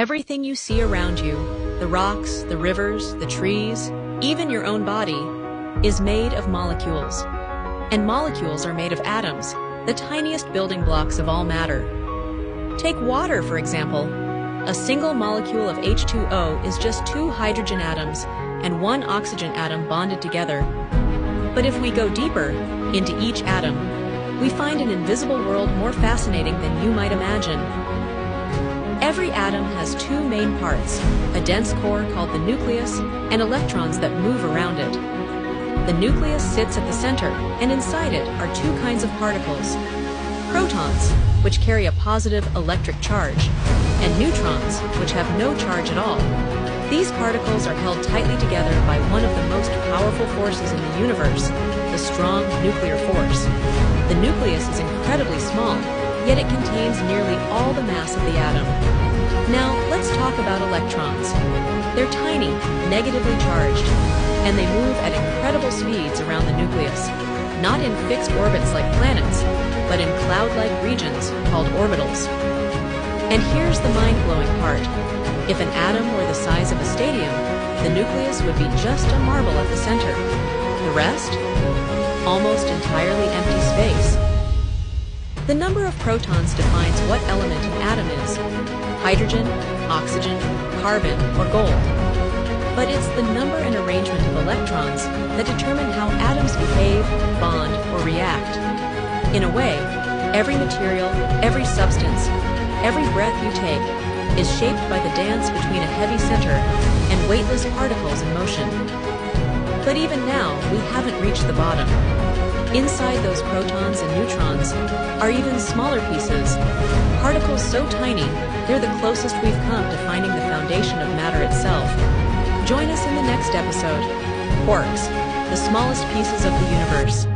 Everything you see around you, the rocks, the rivers, the trees, even your own body, is made of molecules. And molecules are made of atoms, the tiniest building blocks of all matter. Take water, for example. A single molecule of H2O is just 2 hydrogen atoms and 1 oxygen atom bonded together. But if we go deeper into each atom, we find an invisible world more fascinating than you might imagine. Every atom has 2 main parts, a dense core called the nucleus, and electrons that move around it. The nucleus sits at the center, and inside it are 2 kinds of particles: protons, which carry a positive electric charge, and neutrons, which have no charge at all. These particles are held tightly together by one of the most powerful forces in the universe, the strong nuclear force. The nucleus is incredibly small, yet it contains nearly all the mass of the atom. Now, let's talk about electrons. They're tiny, negatively charged, and they move at incredible speeds around the nucleus, not in fixed orbits like planets, but in cloud-like regions called orbitals. And here's the mind-blowing part. If an atom were the size of a stadium, the nucleus would be just a marble at the center. The rest? Almost entirely empty space. The number of protons defines what element an atom is: hydrogen, oxygen, carbon, or gold. But it's the number and arrangement of electrons that determine how atoms behave, bond, or react. In a way, every material, every substance, every breath you take is shaped by the dance between a heavy center and weightless particles in motion. But even now, we haven't reached the bottom. Inside those protons and neutrons are even smaller pieces, particles so tiny, they're the closest we've come to finding the foundation of matter itself. Join us in the next episode. Quarks, the smallest pieces of the universe.